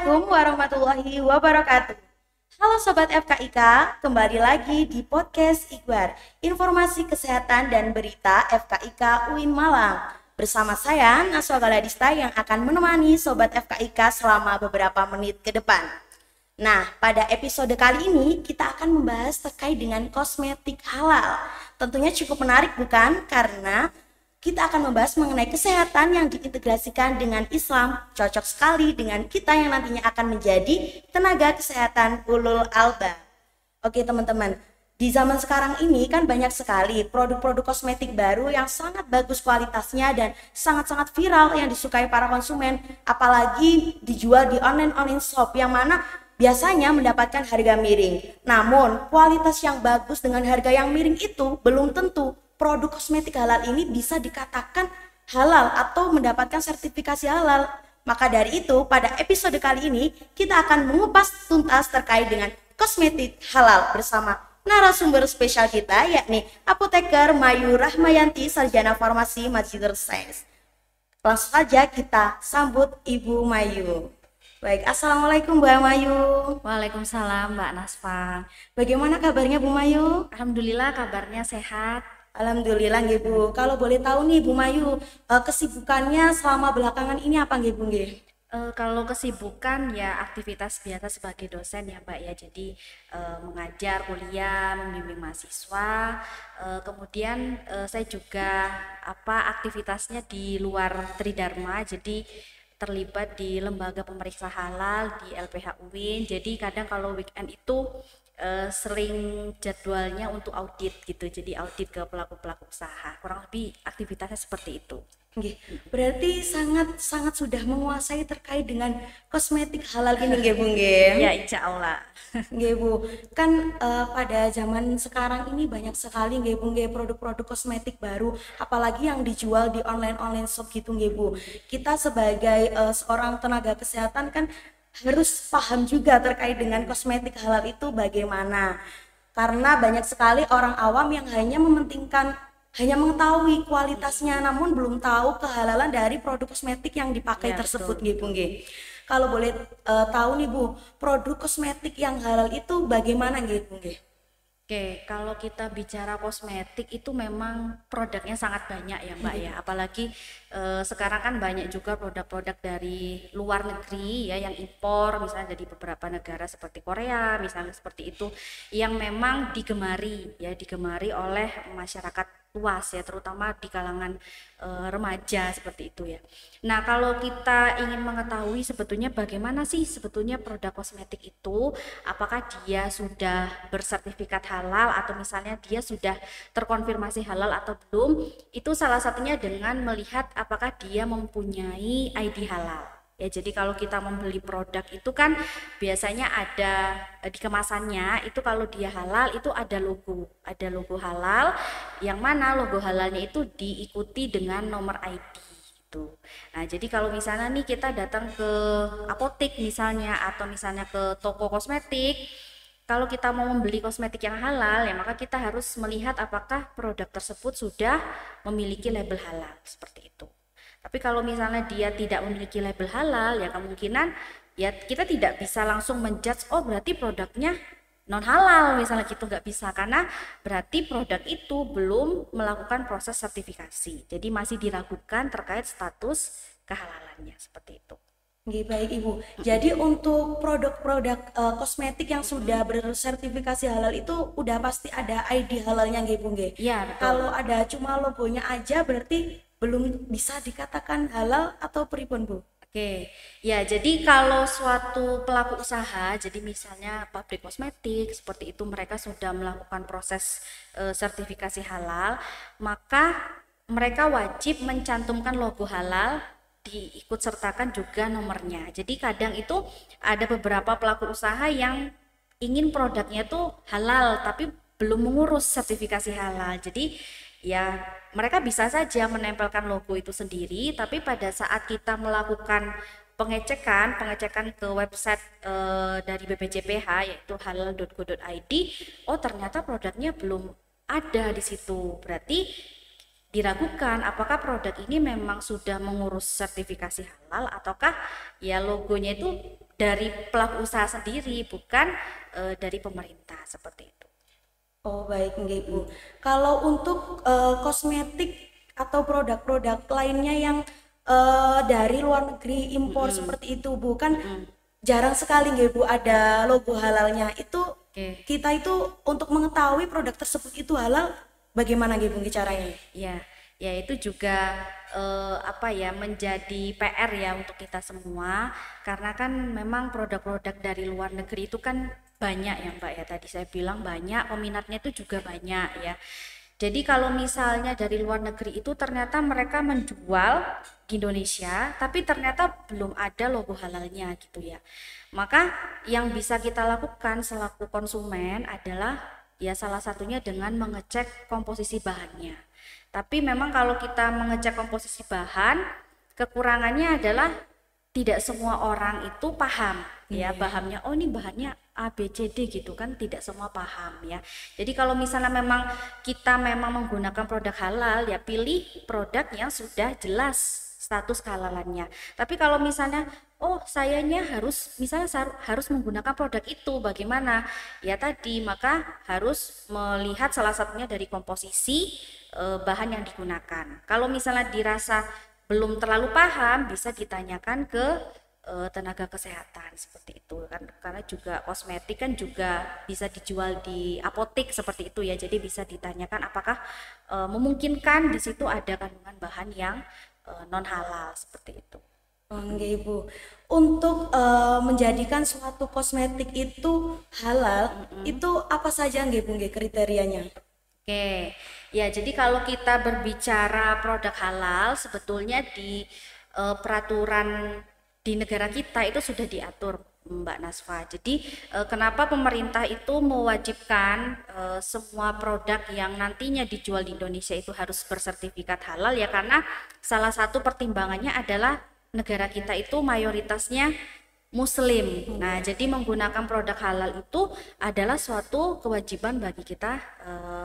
Assalamualaikum warahmatullahi wabarakatuh. Halo Sobat FKIK, kembali lagi di podcast Iqbar, informasi kesehatan dan berita FKIK UIN Malang. Bersama saya, Naswa Galadista yang akan menemani Sobat FKIK selama beberapa menit ke depan. Nah, pada episode kali ini kita akan membahas terkait dengan kosmetik halal. Tentunya cukup menarik bukan? Karena kita akan membahas mengenai kesehatan yang diintegrasikan dengan Islam, cocok sekali dengan kita yang nantinya akan menjadi tenaga kesehatan ulul albab. Oke teman-teman, di zaman sekarang ini kan banyak sekali produk-produk kosmetik baru yang sangat bagus kualitasnya dan sangat-sangat viral yang disukai para konsumen, apalagi dijual di online shop yang mana biasanya mendapatkan harga miring. Namun, kualitas yang bagus dengan harga yang miring itu belum tentu produk kosmetik halal ini bisa dikatakan halal atau mendapatkan sertifikasi halal. Maka dari itu, pada episode kali ini kita akan mengupas tuntas terkait dengan kosmetik halal bersama narasumber spesial kita, yakni Apoteker Mayu Rahmayanti, Sarjana Farmasi Magister Sains. Langsung saja kita sambut Ibu Mayu. Baik, Assalamualaikum Mbak Mayu. Waalaikumsalam Mbak Nasfa. Bagaimana kabarnya Bu Mayu? Alhamdulillah kabarnya sehat. Alhamdulillah nggih Bu. Kalau boleh tahu nih Bu Mayu, kesibukannya selama belakangan ini apa nggih Bu nggih? Kalau kesibukan ya aktivitas biasa sebagai dosen ya Mbak ya. Jadi mengajar, kuliah, membimbing mahasiswa. Kemudian saya juga aktivitasnya di luar Tridharma. Jadi terlibat di lembaga pemeriksa halal di LPH UIN. Jadi kadang kalau weekend itu sering jadwalnya untuk audit gitu, jadi audit ke pelaku-pelaku usaha, kurang lebih aktivitasnya seperti itu. Nggih, berarti sangat sudah menguasai terkait dengan kosmetik halal ini nggih Bu nggih? Ya insya Allah. Nggih Bu, kan pada zaman sekarang ini banyak sekali nggih Bu nggih produk-produk kosmetik baru, apalagi yang dijual di online shop gitu nggih Bu. Kita sebagai seorang tenaga kesehatan kan harus paham juga terkait dengan kosmetik halal itu bagaimana. Karena banyak sekali orang awam yang hanya mengetahui kualitasnya namun belum tahu kehalalan dari produk kosmetik yang dipakai Ya, tersebut betul. gitu nggih. Kalau boleh tahu nih Bu, produk kosmetik yang halal itu bagaimana gitu nggih? Oke, kalau kita bicara kosmetik itu memang produknya sangat banyak ya Mbak ya. Apalagi sekarang kan banyak juga produk-produk dari luar negeri ya yang impor, misalnya dari beberapa negara seperti Korea, misalnya seperti itu, yang memang digemari oleh masyarakat luas ya, terutama di kalangan remaja seperti itu ya. Nah, kalau kita ingin mengetahui sebetulnya bagaimana sih sebetulnya produk kosmetik itu, apakah dia sudah bersertifikat halal atau misalnya dia sudah terkonfirmasi halal atau belum, itu salah satunya dengan melihat apakah dia mempunyai ID halal. Ya, jadi kalau kita membeli produk itu kan biasanya ada di kemasannya itu kalau dia halal itu ada logo halal, yang mana logo halalnya itu diikuti dengan nomor ID gitu. Nah, jadi kalau misalnya nih kita datang ke apotek misalnya atau misalnya ke toko kosmetik, kalau kita mau membeli kosmetik yang halal ya maka kita harus melihat apakah produk tersebut sudah memiliki label halal seperti itu. Tapi kalau misalnya dia tidak memiliki label halal, ya kemungkinan ya kita tidak bisa langsung menjudge, oh berarti produknya non halal misalnya gitu, nggak bisa, karena berarti produk itu belum melakukan proses sertifikasi. Jadi masih diragukan terkait status kehalalannya seperti itu. Nggih, baik Ibu. Jadi untuk produk-produk kosmetik yang sudah bersertifikasi halal itu udah pasti ada ID halalnya nggih Bu nggih. Iya, betul. Kalau ada cuma logonya aja berarti belum bisa dikatakan halal atau pripun Bu? Oke, ya jadi kalau suatu pelaku usaha, jadi misalnya pabrik kosmetik seperti itu mereka sudah melakukan proses sertifikasi halal, maka mereka wajib mencantumkan logo halal, diikut sertakan juga nomornya. Jadi kadang itu ada beberapa pelaku usaha yang ingin produknya tuh halal tapi belum mengurus sertifikasi halal. Jadi ya mereka bisa saja menempelkan logo itu sendiri, tapi pada saat kita melakukan pengecekan ke website dari BPJPH yaitu halal.go.id, oh ternyata produknya belum ada di situ. Berarti diragukan apakah produk ini memang sudah mengurus sertifikasi halal ataukah ya logonya itu dari pelaku usaha sendiri, bukan dari pemerintah seperti itu. Oh baik nggih Bu. Kalau untuk kosmetik atau produk-produk lainnya yang dari luar negeri impor seperti itu Bu, kan jarang sekali nggih Bu ada logo halalnya. Itu kita itu untuk mengetahui produk tersebut itu halal, bagaimana nggih Bu caranya? Ya, ya itu juga menjadi PR ya untuk kita semua, karena kan memang produk-produk dari luar negeri itu kan banyak ya Mbak ya, tadi saya bilang banyak, peminatnya itu juga banyak ya. Jadi kalau misalnya dari luar negeri itu ternyata mereka menjual di Indonesia, tapi ternyata belum ada logo halalnya gitu ya. Maka yang bisa kita lakukan selaku konsumen adalah ya salah satunya dengan mengecek komposisi bahannya. Tapi memang kalau kita mengecek komposisi bahan, kekurangannya adalah tidak semua orang itu paham ya bahannya. Oh ini bahannya A, B, C, D gitu kan, tidak semua paham ya. Jadi kalau misalnya memang kita memang menggunakan produk halal ya pilih produk yang sudah jelas status kehalalannya. Tapi kalau misalnya oh sayanya harus menggunakan produk itu, bagaimana? Ya tadi maka harus melihat salah satunya dari komposisi bahan yang digunakan. Kalau misalnya dirasa belum terlalu paham, bisa ditanyakan ke tenaga kesehatan seperti itu kan, karena juga kosmetik kan juga bisa dijual di apotek seperti itu ya. Jadi bisa ditanyakan apakah memungkinkan di situ ada kandungan bahan yang non halal seperti itu. Oke Ibu, untuk menjadikan suatu kosmetik itu halal, itu apa saja nggih Bu kriterianya? Oke, ya jadi kalau kita berbicara produk halal, sebetulnya di peraturan di negara kita itu sudah diatur Mbak Nasfa. Jadi kenapa pemerintah itu mewajibkan semua produk yang nantinya dijual di Indonesia itu harus bersertifikat halal ya, karena salah satu pertimbangannya adalah negara kita itu mayoritasnya Muslim. Nah, jadi menggunakan produk halal itu adalah suatu kewajiban bagi kita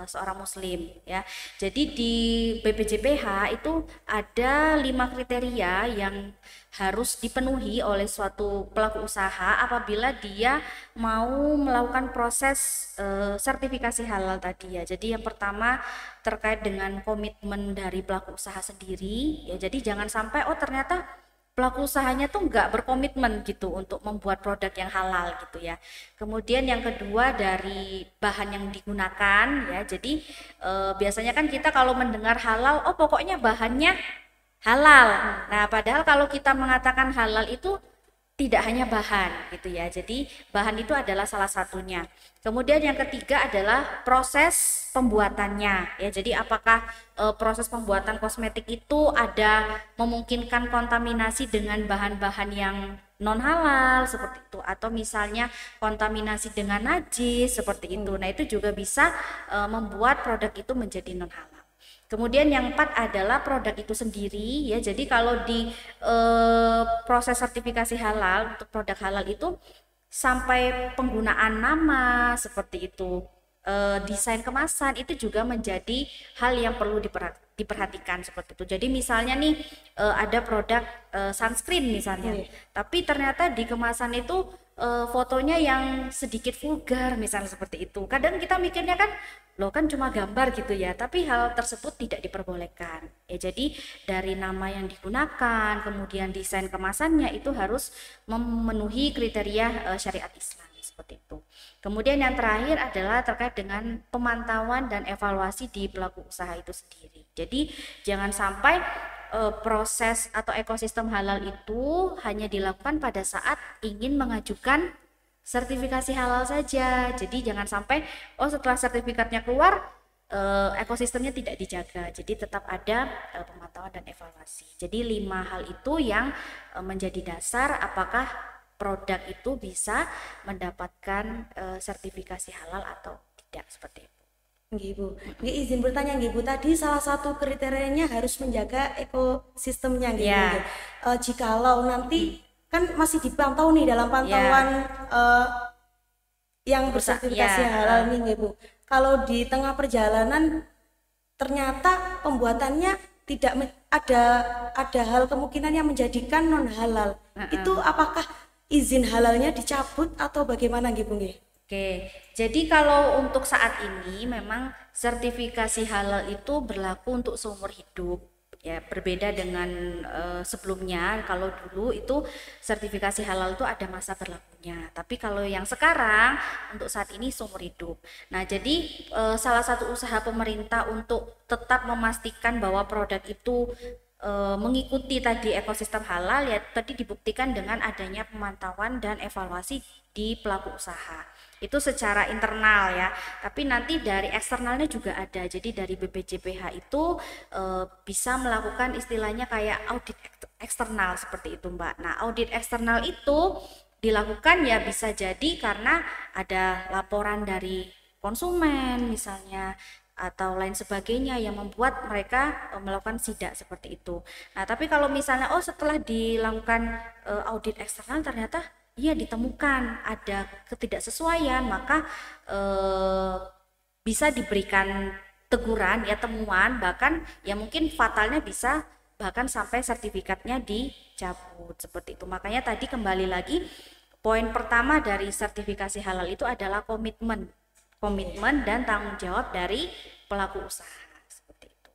seorang Muslim ya. Jadi di BPJPH itu ada 5 kriteria yang harus dipenuhi oleh suatu pelaku usaha apabila dia mau melakukan proses sertifikasi halal tadi ya. Jadi yang pertama terkait dengan komitmen dari pelaku usaha sendiri ya. Jadi jangan sampai oh ternyata pelaku usahanya tuh nggak berkomitmen gitu untuk membuat produk yang halal gitu ya. Kemudian yang kedua dari bahan yang digunakan ya. Jadi biasanya kan kita kalau mendengar halal, oh pokoknya bahannya halal. Nah padahal kalau kita mengatakan halal itu tidak hanya bahan gitu ya. Jadi bahan itu adalah salah satunya. Kemudian yang ketiga adalah proses pembuatannya ya. Jadi apakah proses pembuatan kosmetik itu ada memungkinkan kontaminasi dengan bahan-bahan yang non halal seperti itu, atau misalnya kontaminasi dengan najis seperti itu. Nah itu juga bisa membuat produk itu menjadi non halal. Kemudian yang 4 adalah produk itu sendiri ya. Jadi kalau di proses sertifikasi halal untuk produk halal itu sampai penggunaan nama seperti itu, desain kemasan itu juga menjadi hal yang perlu diperhatikan seperti itu. Jadi misalnya nih ada produk sunscreen misalnya, tapi ternyata di kemasan itu fotonya yang sedikit vulgar misalnya seperti itu. Kadang kita mikirnya kan loh kan cuma gambar gitu ya, tapi hal tersebut tidak diperbolehkan ya. Jadi dari nama yang digunakan, kemudian desain kemasannya itu harus memenuhi kriteria syariat Islam seperti itu. Kemudian yang terakhir adalah terkait dengan pemantauan dan evaluasi di pelaku usaha itu sendiri. Jadi jangan sampai proses atau ekosistem halal itu hanya dilakukan pada saat ingin mengajukan sertifikasi halal saja. Jadi jangan sampai setelah sertifikatnya keluar ekosistemnya tidak dijaga. Jadi tetap ada pemantauan dan evaluasi. Jadi 5 hal itu yang menjadi dasar apakah produk itu bisa mendapatkan sertifikasi halal atau tidak seperti itu. Nggih Bu, nggih izin bertanya nggih Bu, tadi salah satu kriterianya harus menjaga ekosistemnya nggih Bu. Jikalau nanti kan masih dipantau nih dalam pantauan yang bersertifikasi halal nih nggih Bu. Kalau di tengah perjalanan ternyata pembuatannya tidak ada hal kemungkinan yang menjadikan non halal. Itu apakah izin halalnya dicabut atau bagaimana nggih Bu nggih? Oke, jadi kalau untuk saat ini memang sertifikasi halal itu berlaku untuk seumur hidup. Ya, berbeda dengan sebelumnya. Kalau dulu itu sertifikasi halal itu ada masa berlakunya. Tapi kalau yang sekarang untuk saat ini seumur hidup. Nah, jadi salah satu usaha pemerintah untuk tetap memastikan bahwa produk itu mengikuti tadi ekosistem halal ya tadi dibuktikan dengan adanya pemantauan dan evaluasi di pelaku usaha. Itu secara internal ya, tapi nanti dari eksternalnya juga ada. Jadi dari BPJPH itu bisa melakukan istilahnya kayak audit eksternal seperti itu Mbak. Nah, audit eksternal itu dilakukan ya bisa jadi karena ada laporan dari konsumen misalnya atau lain sebagainya yang membuat mereka melakukan sidak seperti itu. Nah, tapi kalau misalnya setelah dilakukan audit eksternal ternyata iya ditemukan ada ketidaksesuaian, maka bisa diberikan teguran ya temuan, bahkan ya mungkin fatalnya bisa bahkan sampai sertifikatnya dicabut seperti itu. Makanya tadi kembali lagi poin pertama dari sertifikasi halal itu adalah komitmen dan tanggung jawab dari pelaku usaha seperti itu.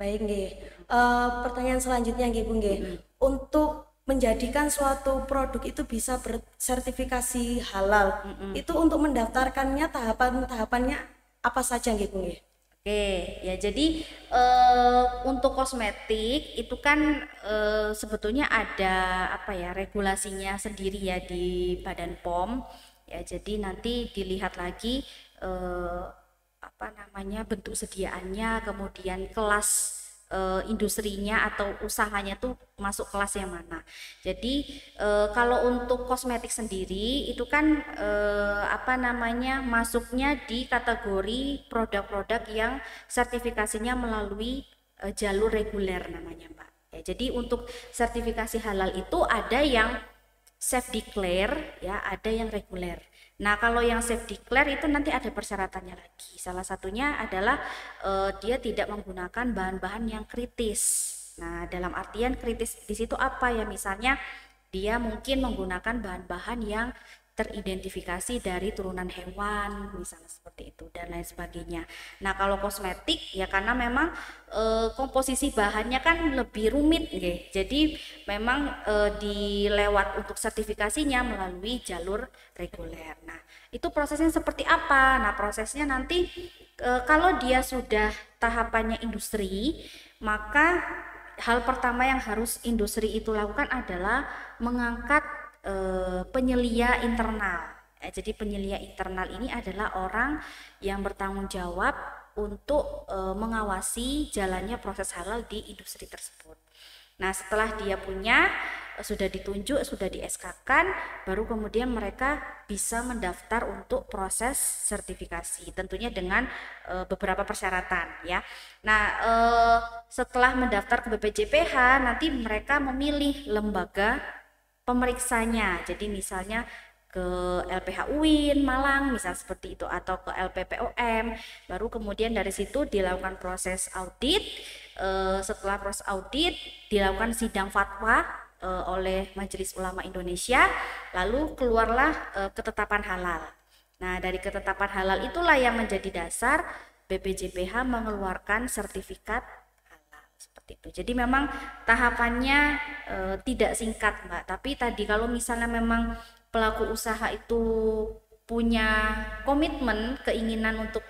Baik nggih. Pertanyaan selanjutnya nggih Bu nggih. Untuk menjadikan suatu produk itu bisa bersertifikasi halal, itu untuk mendaftarkannya tahapannya apa saja nggih Bu nggih? Oke, ya jadi untuk kosmetik itu kan sebetulnya ada apa ya regulasinya sendiri ya di Badan POM. Ya, jadi nanti dilihat lagi apa namanya bentuk sediaannya, kemudian kelas industrinya atau usahanya tuh masuk kelas yang mana. Jadi kalau untuk kosmetik sendiri itu kan apa namanya masuknya di kategori produk-produk yang sertifikasinya melalui jalur reguler namanya Mbak. Ya, jadi untuk sertifikasi halal itu ada yang self declare ya, ada yang reguler. Nah, kalau yang self declare itu nanti ada persyaratannya lagi. Salah satunya adalah dia tidak menggunakan bahan-bahan yang kritis. Nah, dalam artian kritis di situ apa ya? Misalnya dia mungkin menggunakan bahan-bahan yang teridentifikasi dari turunan hewan, misalnya seperti itu dan lain sebagainya. Nah, kalau kosmetik ya karena memang komposisi bahannya kan lebih rumit, gitu. Jadi memang dilewat untuk sertifikasinya melalui jalur reguler. Nah, itu prosesnya seperti apa? Nah, prosesnya nanti kalau dia sudah tahapannya industri, maka hal pertama yang harus industri itu lakukan adalah mengangkat penyelia internal. Jadi penyelia internal ini adalah orang yang bertanggung jawab untuk mengawasi jalannya proses halal di industri tersebut. Nah, setelah dia punya sudah ditunjuk, sudah di SK-kan, baru kemudian mereka bisa mendaftar untuk proses sertifikasi, tentunya dengan beberapa persyaratan ya. Nah, setelah mendaftar ke BPJPH, nanti mereka memilih lembaga pemeriksanya. Jadi misalnya ke LPH UIN Malang misal seperti itu atau ke LPPOM, baru kemudian dari situ dilakukan proses audit. Setelah proses audit dilakukan sidang fatwa oleh Majelis Ulama Indonesia, lalu keluarlah ketetapan halal. Nah, dari ketetapan halal itulah yang menjadi dasar BPJPH mengeluarkan sertifikat seperti itu. Jadi memang tahapannya tidak singkat Mbak, tapi tadi kalau misalnya memang pelaku usaha itu punya komitmen, keinginan untuk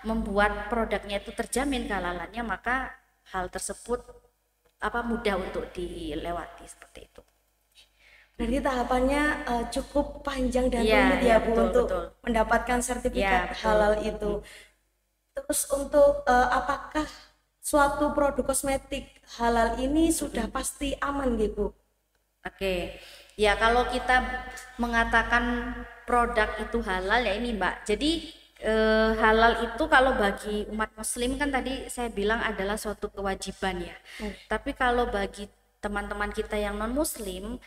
membuat produknya itu terjamin kehalalannya, maka hal tersebut mudah untuk dilewati seperti itu. Jadi tahapannya cukup panjang dan rumit ya Bu, untuk mendapatkan sertifikat halal itu. Terus untuk apakah suatu produk kosmetik halal ini sudah pasti aman gitu? Oke, ya kalau kita mengatakan produk itu halal ya ini Mbak. Jadi halal itu kalau bagi umat muslim kan tadi saya bilang adalah suatu kewajiban ya. Tapi kalau bagi teman-teman kita yang non muslim,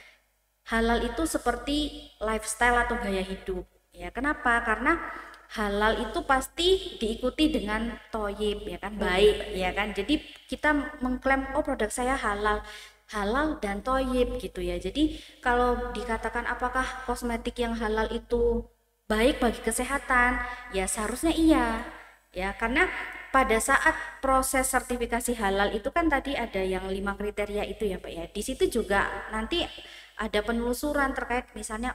halal itu seperti lifestyle atau gaya hidup. Ya, kenapa? Karena halal itu pasti diikuti dengan toyib ya kan, baik ya kan. Jadi kita mengklaim produk saya halal. halal dan toyib gitu ya. Jadi kalau dikatakan apakah kosmetik yang halal itu baik bagi kesehatan, ya seharusnya iya. Ya, karena pada saat proses sertifikasi halal itu kan tadi ada yang 5 kriteria itu ya Pak ya. Di situ juga nanti ada penelusuran terkait misalnya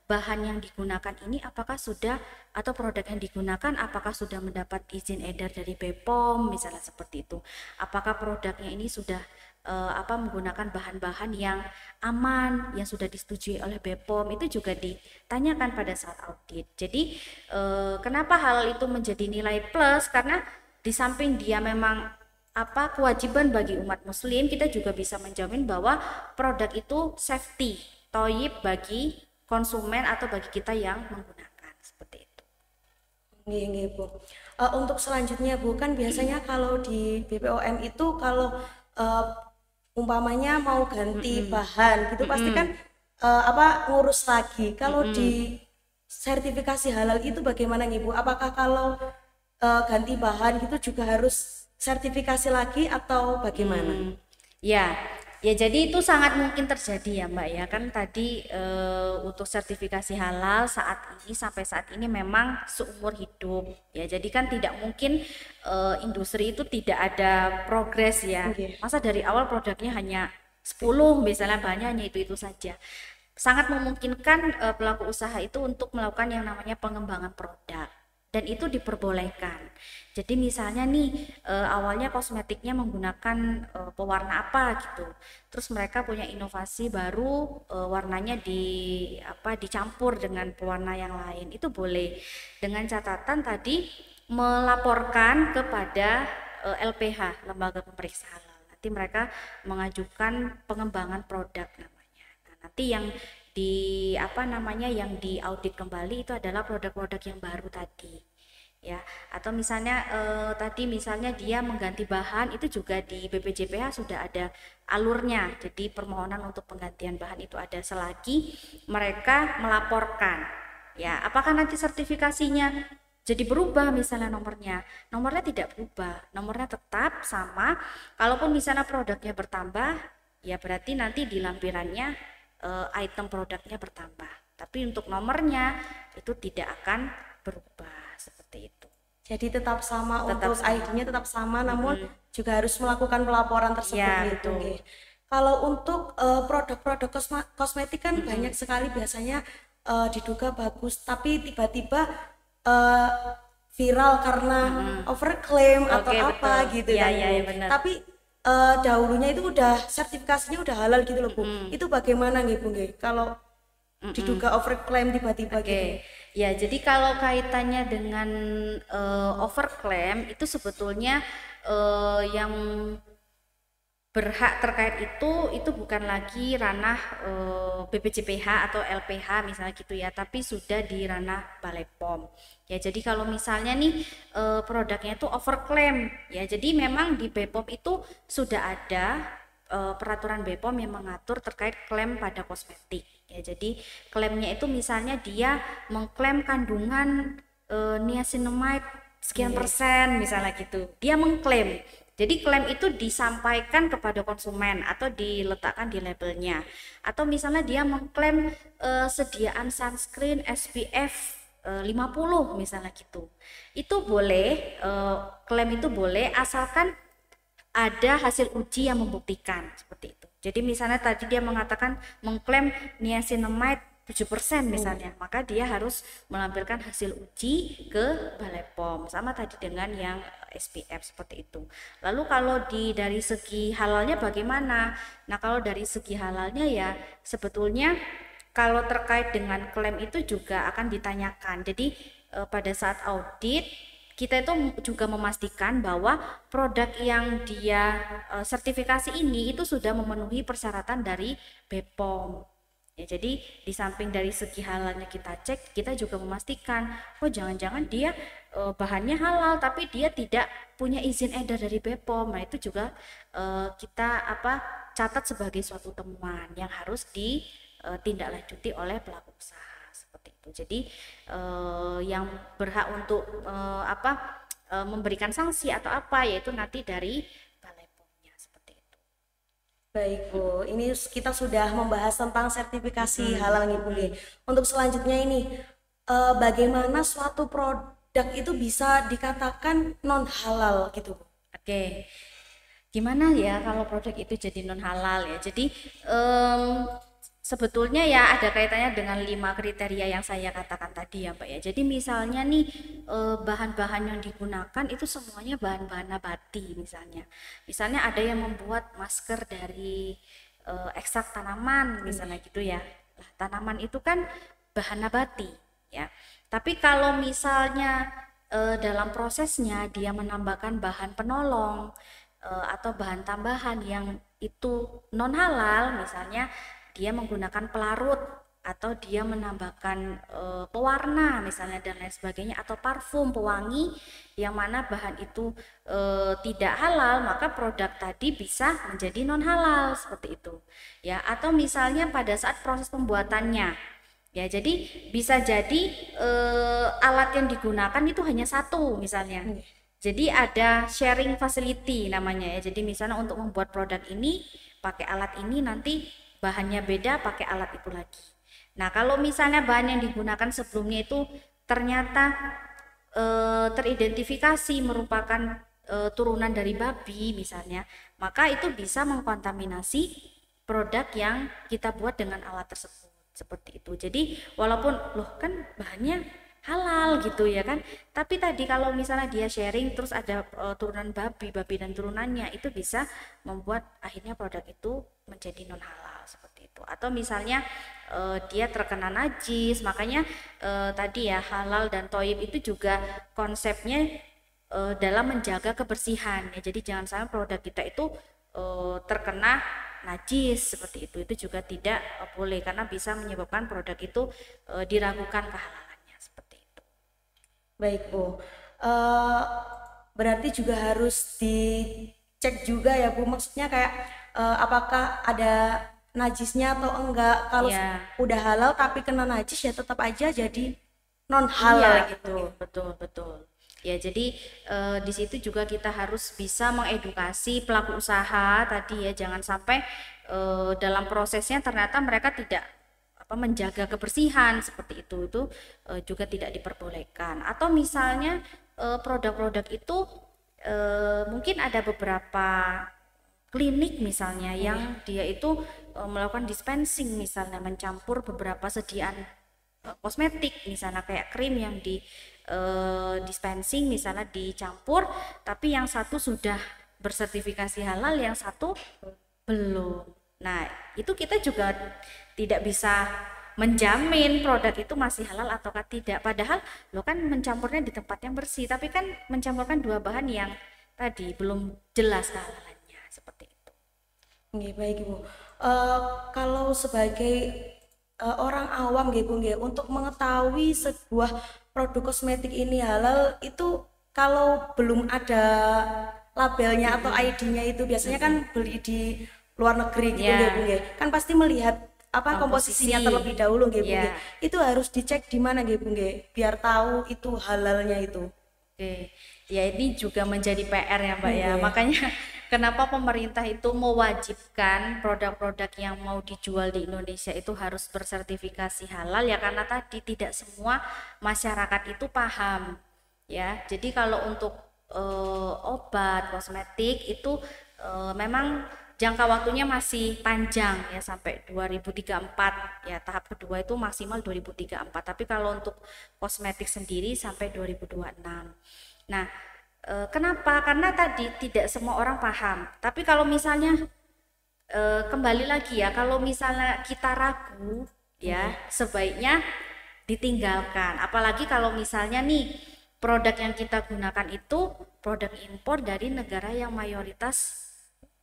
bahan yang digunakan ini apakah sudah atau produk yang digunakan apakah sudah mendapat izin edar dari BPOM misalnya seperti itu. Apakah produknya ini sudah menggunakan bahan-bahan yang aman yang sudah disetujui oleh BPOM, itu juga ditanyakan pada saat audit. Jadi kenapa hal itu menjadi nilai plus, karena di samping dia memang kewajiban bagi umat muslim, kita juga bisa menjamin bahwa produk itu safety, toyib bagi konsumen atau bagi kita yang menggunakan seperti itu. Nggih, Bu. Untuk selanjutnya Bu, kan biasanya kalau di BPOM itu kalau umpamanya mau ganti bahan gitu pasti kan ngurus lagi. Kalau di sertifikasi halal itu bagaimana nih Bu? Apakah kalau ganti bahan gitu juga harus sertifikasi lagi atau bagaimana? Ya, jadi itu sangat mungkin terjadi ya Mbak ya, kan tadi untuk sertifikasi halal sampai saat ini memang seumur hidup ya, jadi kan tidak mungkin industri itu tidak ada progres ya. Masa dari awal produknya hanya 10 misalnya, bahannya hanya itu saja. Sangat memungkinkan pelaku usaha itu untuk melakukan yang namanya pengembangan produk, dan itu diperbolehkan. Jadi misalnya nih awalnya kosmetiknya menggunakan pewarna apa gitu, terus mereka punya inovasi baru, warnanya dicampur dengan pewarna yang lain, itu boleh, dengan catatan tadi melaporkan kepada LPH, lembaga pemeriksa halal. Nanti mereka mengajukan pengembangan produk namanya. Nah, nanti yang yang diaudit kembali itu adalah produk-produk yang baru tadi ya. Atau misalnya tadi misalnya dia mengganti bahan, itu juga di BPJPH sudah ada alurnya. Jadi permohonan untuk penggantian bahan itu ada selagi mereka melaporkan ya. Apakah nanti sertifikasinya jadi berubah, misalnya nomornya tidak berubah, nomornya tetap sama. Kalaupun misalnya produknya bertambah, ya berarti nanti di lampirannya item produknya bertambah, tapi untuk nomornya itu tidak akan berubah seperti itu. Jadi tetap sama, untuk ID-nya tetap sama, namun juga harus melakukan pelaporan tersebut ya, gitu. Kalau untuk produk-produk kosmetik kan banyak sekali biasanya diduga bagus, tapi tiba-tiba viral karena overclaim atau apa betul. gitu ya, kan. Ya, benar. Tapi dahulunya itu udah sertifikasinya udah halal gitu loh Bu. Itu bagaimana nih Bu? Kalau diduga overclaim tiba-tiba gitu. Ya, jadi kalau kaitannya dengan overclaim itu sebetulnya yang berhak terkait itu bukan lagi ranah BPJPH atau LPH misalnya gitu ya, tapi sudah di ranah Balai POM. Ya, jadi kalau misalnya nih produknya itu overclaim ya, jadi memang di BPOM itu sudah ada peraturan BPOM yang mengatur terkait klaim pada kosmetik. Ya, jadi klaimnya itu misalnya dia mengklaim kandungan niacinamide sekian persen misalnya gitu. Dia mengklaim. Jadi klaim itu disampaikan kepada konsumen atau diletakkan di labelnya. Atau misalnya dia mengklaim sediaan sunscreen SPF 50 misalnya gitu. Itu boleh, klaim itu boleh asalkan ada hasil uji yang membuktikan seperti itu. Jadi misalnya tadi dia mengatakan mengklaim niacinamide 7% misalnya, maka dia harus melampirkan hasil uji ke Balai POM, sama tadi dengan yang SPF seperti itu. Lalu kalau dari segi halalnya bagaimana? Nah, kalau dari segi halalnya ya sebetulnya kalau terkait dengan klaim itu juga akan ditanyakan. Jadi pada saat audit kita itu juga memastikan bahwa produk yang dia sertifikasi ini itu sudah memenuhi persyaratan dari BPOM. Ya, jadi di samping dari segi halalnya kita cek, kita juga memastikan, jangan-jangan dia bahannya halal tapi dia tidak punya izin edar dari BPOM. Nah, itu juga kita catat sebagai suatu temuan yang harus ditindaklanjuti oleh pelaku usaha seperti itu. Jadi yang berhak untuk memberikan sanksi atau apa yaitu nanti dari Balai POM-nya seperti itu. Baik Bu, ini kita sudah membahas tentang sertifikasi halal nih Bu. Untuk selanjutnya ini, bagaimana suatu produk itu bisa dikatakan non halal gitu Bu? Oke, gimana ya kalau produk itu jadi non halal ya? Jadi sebetulnya ya ada kaitannya dengan 5 kriteria yang saya katakan tadi ya Mbak ya. Jadi misalnya nih bahan-bahan yang digunakan itu semuanya bahan-bahan nabati misalnya. Misalnya ada yang membuat masker dari ekstrak tanaman misalnya gitu ya. Nah, tanaman itu kan bahan nabati ya. Tapi kalau misalnya dalam prosesnya dia menambahkan bahan penolong atau bahan tambahan yang itu non halal, misalnya dia menggunakan pelarut atau dia menambahkan pewarna misalnya dan lain sebagainya, atau parfum pewangi yang mana bahan itu tidak halal, maka produk tadi bisa menjadi non halal seperti itu ya. Atau misalnya pada saat proses pembuatannya ya, jadi bisa jadi alat yang digunakan itu hanya satu misalnya. Jadi ada sharing facility namanya ya. Jadi misalnya untuk membuat produk ini pakai alat ini, nanti bahannya beda pakai alat itu lagi. Nah, kalau misalnya bahan yang digunakan sebelumnya itu ternyata teridentifikasi merupakan turunan dari babi misalnya, maka itu bisa mengkontaminasi produk yang kita buat dengan alat tersebut. Seperti itu. Jadi walaupun loh kan bahannya halal gitu ya kan, tapi tadi kalau misalnya dia sharing terus ada turunan babi dan turunannya, itu bisa membuat akhirnya produk itu menjadi non halal seperti itu. Atau misalnya dia terkena najis, makanya tadi ya halal dan toib itu juga konsepnya dalam menjaga kebersihan ya. Jadi jangan sampai produk kita itu terkena najis seperti itu juga tidak boleh, karena bisa menyebabkan produk itu diragukan kehalalannya seperti itu. Baik Bu, berarti juga harus dicek juga ya Bu, maksudnya kayak apakah ada najisnya atau enggak. Kalau udah halal tapi kena najis ya tetap aja jadi non halal gitu. Betul. Ya, jadi di situ juga kita harus bisa mengedukasi pelaku usaha tadi ya, jangan sampai dalam prosesnya ternyata mereka tidak menjaga kebersihan seperti itu juga tidak diperbolehkan. Atau misalnya produk-produk itu mungkin ada beberapa klinik misalnya yang dia itu melakukan dispensing, misalnya mencampur beberapa sediaan kosmetik misalnya kayak krim yang di dispensing misalnya dicampur, tapi yang satu sudah bersertifikasi halal, yang satu belum. Nah, itu kita juga tidak bisa menjamin produk itu masih halal ataukah tidak, padahal lo kan mencampurnya di tempat yang bersih, tapi kan mencampurkan dua bahan yang tadi belum jelas kehalalannya seperti itu. Oke, baik Ibu. Kalau sebagai orang awam gitu untuk mengetahui sebuah produk kosmetik ini halal itu kalau belum ada labelnya atau ID-nya itu biasanya kan beli di luar negeri gitu kan pasti melihat apa komposisinya terlebih dahulu gitu itu harus dicek di mana gitu biar tahu itu halalnya itu. Oke. Ya, ini juga menjadi PR ya Mbak ya. Makanya kenapa pemerintah itu mewajibkan produk-produk yang mau dijual di Indonesia itu harus bersertifikasi halal ya, karena tadi tidak semua masyarakat itu paham ya. Jadi kalau untuk obat kosmetik itu memang jangka waktunya masih panjang ya, sampai 2034 ya, tahap kedua itu maksimal 2034, tapi kalau untuk kosmetik sendiri sampai 2026. Nah, kenapa? Karena tadi tidak semua orang paham. Tapi kalau misalnya kembali lagi ya, kalau misalnya kita ragu ya, sebaiknya ditinggalkan. Apalagi kalau misalnya nih produk yang kita gunakan itu produk impor dari negara yang mayoritas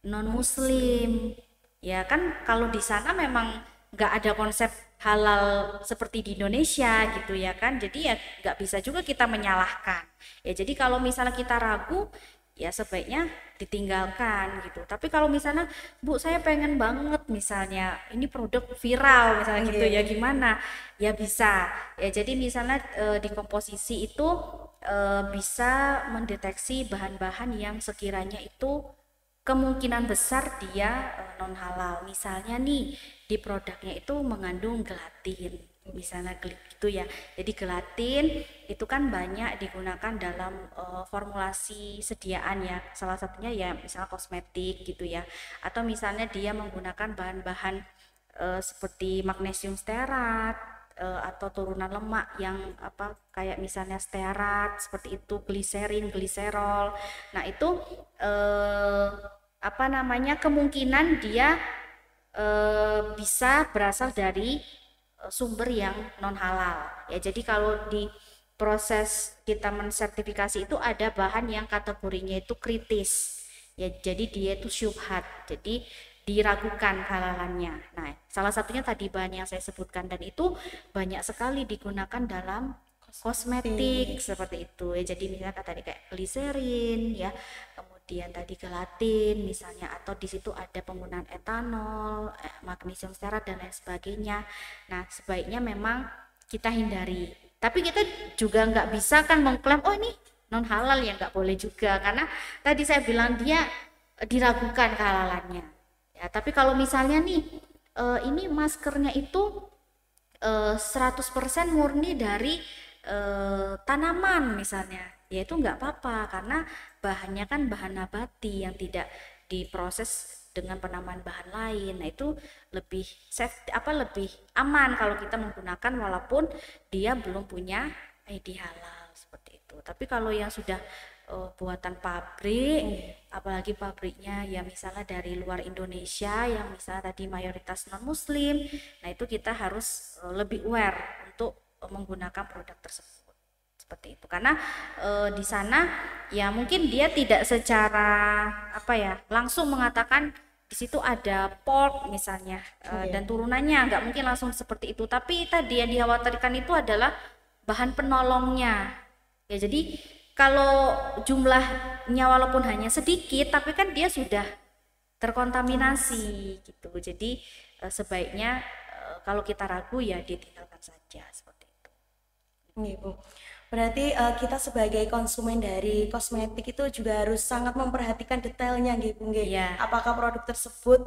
non muslim. Ya kan, kalau di sana memang nggak ada konsep halal seperti di Indonesia gitu ya kan, jadi ya nggak bisa juga kita menyalahkan ya. Jadi kalau misalnya kita ragu ya sebaiknya ditinggalkan gitu. Tapi kalau misalnya Bu saya pengen banget misalnya ini produk viral misalnya gitu ya, gimana ya, bisa ya. Jadi misalnya di komposisi itu bisa mendeteksi bahan-bahan yang sekiranya itu kemungkinan besar dia non halal. Misalnya nih di produknya itu mengandung gelatin, misalnya gitu ya. Jadi gelatin itu kan banyak digunakan dalam formulasi sediaan ya. Salah satunya ya misalnya kosmetik gitu ya. Atau misalnya dia menggunakan bahan-bahan seperti magnesium stearat atau turunan lemak yang kayak misalnya stearat seperti itu, gliserin, gliserol. Nah itu kemungkinan dia bisa berasal dari sumber yang non halal ya. Jadi kalau di proses kita mensertifikasi itu ada bahan yang kategorinya itu kritis ya, jadi dia itu syubhat, jadi diragukan kehalalannya. Nah, salah satunya tadi bahan yang saya sebutkan, dan itu banyak sekali digunakan dalam kosmetik seperti itu ya. Jadi misalnya tadi kayak gliserin ya, kemudian tadi gelatin misalnya, atau di situ ada penggunaan etanol, magnesium stearat dan lain sebagainya. Nah, sebaiknya memang kita hindari. Tapi kita juga nggak bisa kan mengklaim oh ini non halal, ya nggak boleh juga, karena tadi saya bilang dia diragukan kehalalannya. Ya, tapi kalau misalnya nih ini maskernya itu 100% murni dari tanaman misalnya, ya itu nggak apa-apa karena bahannya kan bahan nabati yang tidak diproses dengan penambahan bahan lain. Nah itu lebih safe, lebih aman kalau kita menggunakan walaupun dia belum punya ID halal seperti itu. Tapi kalau yang sudah buatan pabrik, apalagi pabriknya ya misalnya dari luar Indonesia yang misalnya tadi mayoritas non muslim, nah itu kita harus lebih aware untuk menggunakan produk tersebut seperti itu, karena di sana ya mungkin dia tidak secara langsung mengatakan di situ ada pork misalnya dan turunannya, nggak mungkin langsung seperti itu, tapi tadi yang dikhawatirkan itu adalah bahan penolongnya ya. Jadi kalau jumlahnya walaupun hanya sedikit, tapi kan dia sudah terkontaminasi gitu. Jadi sebaiknya kalau kita ragu ya ditinggalkan saja seperti itu. Bu. Berarti kita sebagai konsumen dari kosmetik itu juga harus sangat memperhatikan detailnya, Bu. Ya. Apakah produk tersebut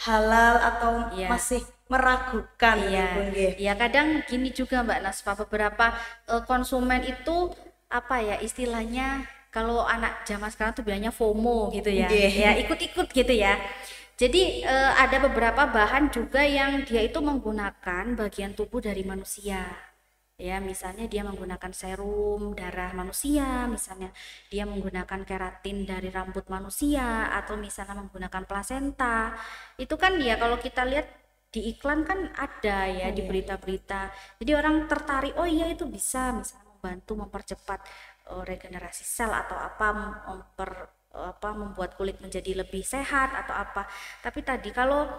halal atau masih meragukan, Bu. Ya kadang gini juga Mbak Nasfa, beberapa konsumen itu istilahnya kalau anak zaman sekarang tuh bilangnya FOMO gitu ya, ya ikut-ikut gitu ya. Jadi ada beberapa bahan juga yang dia itu menggunakan bagian tubuh dari manusia ya, misalnya dia menggunakan serum darah manusia, misalnya dia menggunakan keratin dari rambut manusia, atau misalnya menggunakan plasenta. Itu kan ya kalau kita lihat di iklan kan ada ya, di berita-berita, jadi orang tertarik, oh iya itu bisa misalnya membantu mempercepat regenerasi sel atau membuat kulit menjadi lebih sehat atau apa. Tapi tadi kalau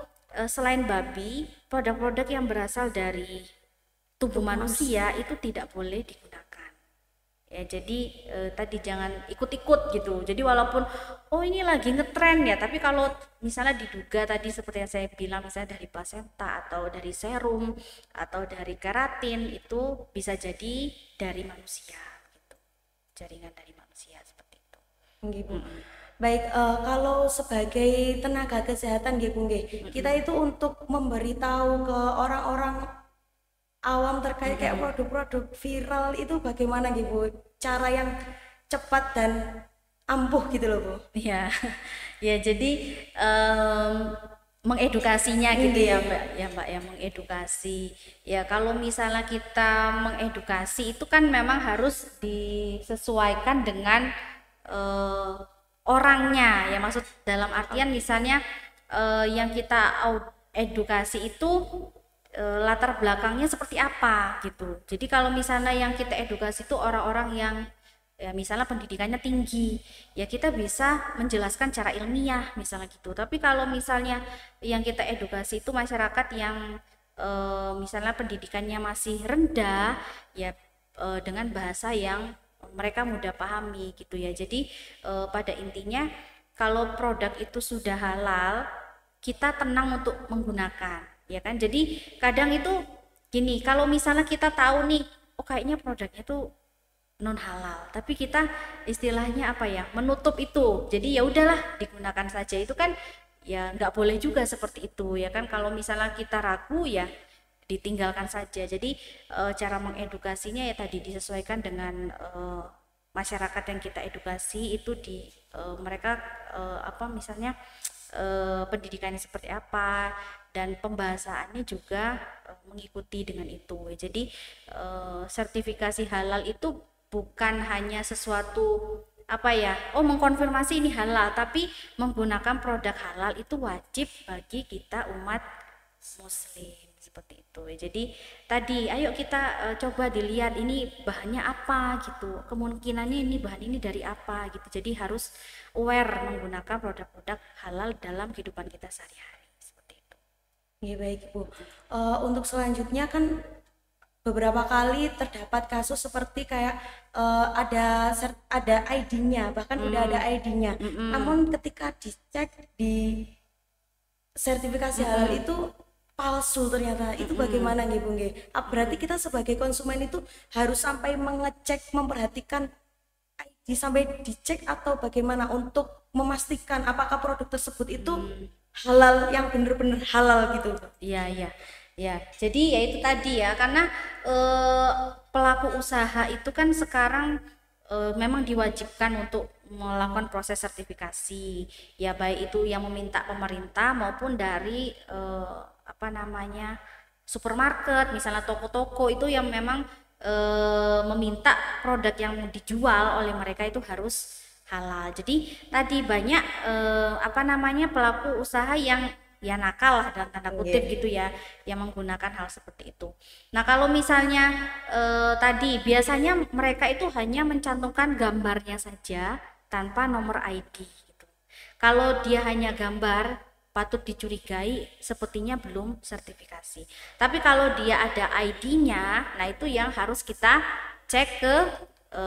selain babi, produk-produk yang berasal dari tubuh manusia itu tidak boleh digunakan ya. Jadi tadi jangan ikut-ikut gitu. Jadi walaupun oh ini lagi ngetren ya, tapi kalau misalnya diduga tadi seperti yang saya bilang, misalnya dari plasenta atau dari serum atau dari keratin, itu bisa jadi dari manusia gitu, jaringan dari manusia seperti itu. Bu. Baik, kalau sebagai tenaga kesehatan Bu, kita itu untuk memberitahu ke orang-orang awam terkait kayak produk-produk viral itu bagaimana Bu? Cara yang cepat dan ampuh gitu loh Bu. Iya. Ya jadi mengedukasinya gitu ya Mbak ya, mengedukasi. Ya kalau misalnya kita mengedukasi itu kan memang harus disesuaikan dengan orangnya ya, maksud dalam artian misalnya yang kita edukasi itu latar belakangnya seperti apa gitu. Jadi kalau misalnya yang kita edukasi itu orang-orang yang ya misalnya pendidikannya tinggi, ya kita bisa menjelaskan cara ilmiah misalnya gitu. Tapi kalau misalnya yang kita edukasi itu masyarakat yang misalnya pendidikannya masih rendah, ya dengan bahasa yang mereka mudah pahami gitu ya. Jadi pada intinya kalau produk itu sudah halal, kita tenang untuk menggunakan, ya kan. Jadi kadang itu gini, kalau misalnya kita tahu nih, oh kayaknya produknya itu non halal, tapi kita istilahnya menutup itu, jadi ya udahlah digunakan saja, itu kan ya nggak boleh juga seperti itu ya kan. Kalau misalnya kita ragu ya ditinggalkan saja. Jadi cara mengedukasinya ya tadi disesuaikan dengan masyarakat yang kita edukasi itu di mereka apa misalnya pendidikannya seperti apa dan pembahasannya juga mengikuti dengan itu. Jadi sertifikasi halal itu bukan hanya sesuatu apa ya, mengkonfirmasi ini halal, tapi menggunakan produk halal itu wajib bagi kita umat muslim seperti itu. Jadi tadi ayo kita coba dilihat ini bahannya apa gitu, kemungkinannya ini bahan ini dari apa gitu. Jadi harus aware menggunakan produk-produk halal dalam kehidupan kita sehari-hari seperti itu. Ya baik Ibu. Untuk selanjutnya kan beberapa kali terdapat kasus seperti kayak ada ID-nya, bahkan udah ada ID-nya. Namun ketika dicek di sertifikasi halal itu palsu ternyata. Itu bagaimana nggih Bu nggih? Berarti kita sebagai konsumen itu harus sampai mengecek, memperhatikan ID sampai dicek atau bagaimana untuk memastikan apakah produk tersebut itu halal, yang benar-benar halal gitu. Iya, iya. Ya, jadi ya itu tadi ya, karena pelaku usaha itu kan sekarang memang diwajibkan untuk melakukan proses sertifikasi, ya baik itu yang meminta pemerintah maupun dari apa namanya supermarket, misalnya toko-toko itu yang memang meminta produk yang dijual oleh mereka itu harus halal. Jadi tadi banyak apa namanya pelaku usaha yang ya nakal lah dalam tanda kutip gitu ya, yang menggunakan hal seperti itu. Nah kalau misalnya tadi biasanya mereka itu hanya mencantumkan gambarnya saja tanpa nomor ID gitu. Kalau dia hanya gambar patut dicurigai, sepertinya belum sertifikasi. Tapi kalau dia ada ID-nya, nah itu yang harus kita cek ke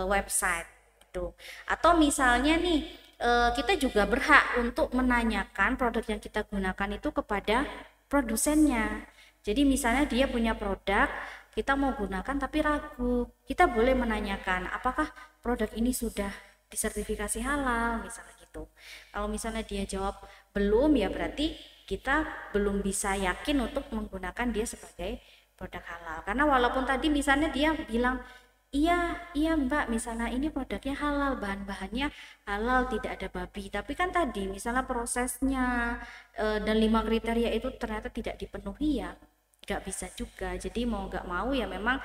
website gitu. Atau misalnya nih kita juga berhak untuk menanyakan produk yang kita gunakan itu kepada produsennya. Jadi misalnya dia punya produk, kita mau gunakan tapi ragu, kita boleh menanyakan apakah produk ini sudah disertifikasi halal misalnya gitu. Kalau misalnya dia jawab belum, ya berarti kita belum bisa yakin untuk menggunakan dia sebagai produk halal. Karena walaupun tadi misalnya dia bilang iya Mbak, misalnya ini produknya halal, bahan-bahannya halal, tidak ada babi, tapi kan tadi misalnya prosesnya dan 5 kriteria itu ternyata tidak dipenuhi, ya nggak bisa juga. Jadi mau nggak mau ya memang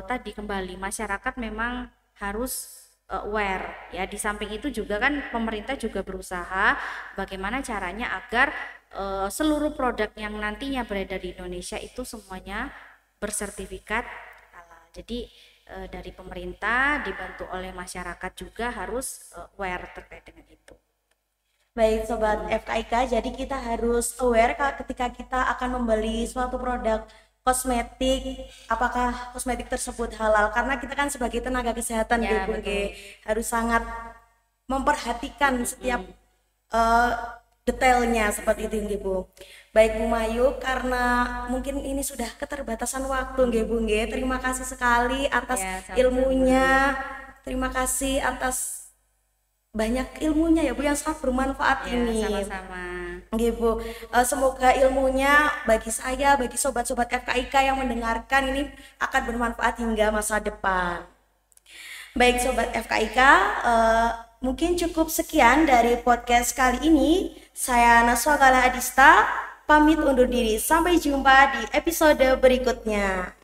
tadi kembali masyarakat memang harus aware ya. Di samping itu juga kan pemerintah juga berusaha bagaimana caranya agar seluruh produk yang nantinya beredar di Indonesia itu semuanya bersertifikat halal. Jadi dari pemerintah dibantu oleh masyarakat juga harus aware terkait dengan itu. Baik Sobat FKIK, jadi kita harus aware ketika kita akan membeli suatu produk kosmetik, apakah kosmetik tersebut halal, karena kita kan sebagai tenaga kesehatan Ya, Bu, betul. harus sangat memperhatikan setiap detailnya seperti itu nggih Bu. Baik Bu Mayu, karena mungkin ini sudah keterbatasan waktu nggih Bu nggih. Terima kasih sekali atas Ya, sama-sama. ilmunya. Terima kasih atas banyak ilmunya ya Bu yang sangat bermanfaat Ya, ini. sama-sama. Nggih Bu. Semoga ilmunya bagi saya, bagi sobat-sobat FKIK yang mendengarkan ini akan bermanfaat hingga masa depan. Baik Sobat FKIK, mungkin cukup sekian dari podcast kali ini. Saya Naswa Gala Adista, pamit undur diri. Sampai jumpa di episode berikutnya.